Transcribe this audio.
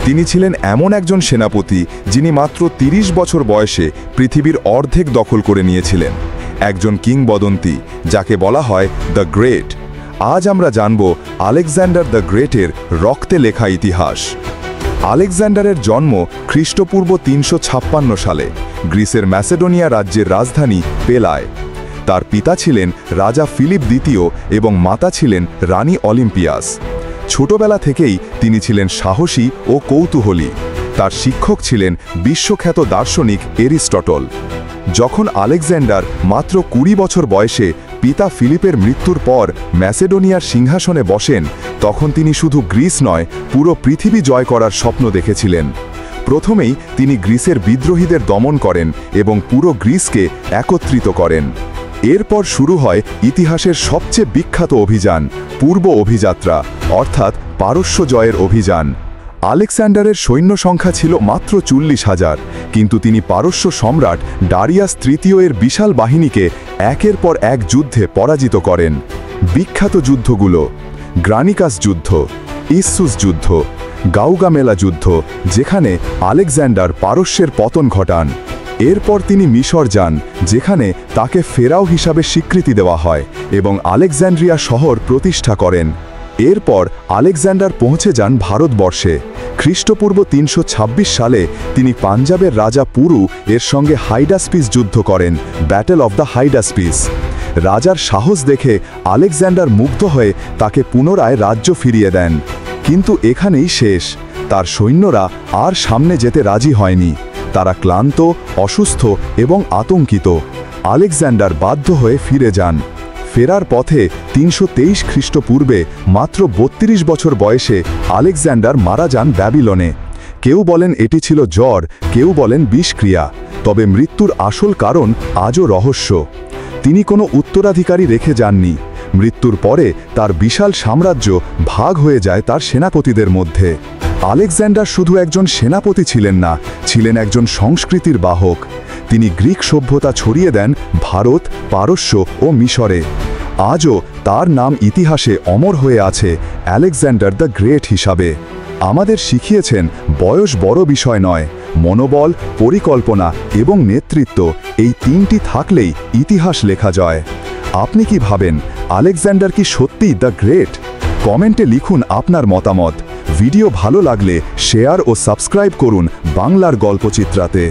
তিনি ছিলেন এমন একজন সেনাপতি যিনি মাত্র ৩০ বছর বয়সে পৃথিবীর অর্ধেক দখল করে নিয়েছিলেন। একজন কিংবদন্তি যাকে বলা হয় দ্য গ্রেট। আজ আমরা জানব আলেকজান্ডার দ্য গ্রেটের রক্তে লেখা ইতিহাস। আলেকজান্ডারের জন্ম খ্রিস্টপূর্ব ৩৫৬ সালে গ্রিসের ম্যাসেডোনিয়া রাজ্যের রাজধানী পেলায়। তার পিতা ছিলেন রাজা ফিলিপ দ্বিতীয় এবং মাতা ছিলেন রানী অলিম্পিয়াস। ছোটবেলা থেকেই তিনি ছিলেন সাহসী ও কৌতূহলী। তার শিক্ষক ছিলেন বিশ্বখ্যাত দার্শনিক এরিস্টটল। যখন আলেকজান্ডার মাত্র ২০ বছর বয়সে পিতা ফিলিপের মৃত্যুর পর ম্যাসেডোনিয়ার সিংহাসনে বসেন, তখন তিনি শুধু গ্রিস নয়, পুরো পৃথিবী জয় করার স্বপ্ন দেখেছিলেন। প্রথমেই তিনি গ্রিসের বিদ্রোহীদের দমন করেন এবং পুরো গ্রিসকে একত্রিত করেন। এরপর শুরু হয় ইতিহাসের সবচেয়ে বিখ্যাত অভিযান, পূর্ব অভিযাত্রা, অর্থাৎ পারস্য জয়ের অভিযান। আলেকজান্ডারের সৈন্য সংখ্যা ছিল মাত্র ৪০,০০০, কিন্তু তিনি পারস্য সম্রাট ডারিয়াস তৃতীয় এর বিশাল বাহিনীকে একের পর এক যুদ্ধে পরাজিত করেন। বিখ্যাত যুদ্ধগুলো: গ্রানিকাস যুদ্ধ, ইসসুস যুদ্ধ, গাউগামেলা যুদ্ধ, যেখানে আলেকজান্ডার পারস্যের পতন ঘটান। এরপর তিনি মিশর যান, যেখানে তাকে ফেরাও হিসাবে স্বীকৃতি দেওয়া হয় এবং আলেকজান্ড্রিয়া শহর প্রতিষ্ঠা করেন। এরপর আলেকজান্ডার পৌঁছে যান ভারতবর্ষে। খ্রিস্টপূর্ব ৩২৬ সালে তিনি পাঞ্জাবের রাজা পুরু এর সঙ্গে হাইডাসপিস যুদ্ধ করেন, ব্যাটেল অফ দ্য হাইডাসপিস। রাজার সাহস দেখে আলেকজান্ডার মুগ্ধ হয়ে তাকে পুনরায় রাজ্য ফিরিয়ে দেন। কিন্তু এখানেই শেষ। তার সৈন্যরা আর সামনে যেতে রাজি হয়নি। তারা ক্লান্ত, অসুস্থ এবং আতঙ্কিত। আলেকজান্ডার বাধ্য হয়ে ফিরে যান। ফেরার পথে ৩২৩ খ্রিস্টপূর্বে মাত্র ৩২ বছর বয়সে আলেকজান্ডার মারা যান ব্যাবিলনে। কেউ বলেন এটি ছিল জ্বর, কেউ বলেন বিষক্রিয়া। তবে মৃত্যুর আসল কারণ আজও রহস্য। তিনি কোনো উত্তরাধিকারী রেখে যাননি। মৃত্যুর পরে তার বিশাল সাম্রাজ্য ভাগ হয়ে যায় তার সেনাপতিদের মধ্যে। আলেকজান্ডার শুধু একজন সেনাপতি ছিলেন না, ছিলেন একজন সংস্কৃতির বাহক। তিনি গ্রিক সভ্যতা ছড়িয়ে দেন ভারত, পারস্য ও মিশরে। আজও তার নাম ইতিহাসে অমর হয়ে আছে আলেকজান্ডার দ্য গ্রেট হিসাবে। আমাদের শিখিয়েছেন বয়স বড় বিষয় নয়, মনোবল, পরিকল্পনা এবং নেতৃত্ব, এই তিনটি থাকলেই ইতিহাস লেখা যায়। আপনি কি ভাবেন, আলেকজান্ডার কি সত্যিই দ্য গ্রেট? কমেন্টে লিখুন আপনার মতামত। ভিডিও ভালো লাগলে শেয়ার ও সাবস্ক্রাইব করুন বাংলার গল্পচিত্রাতে।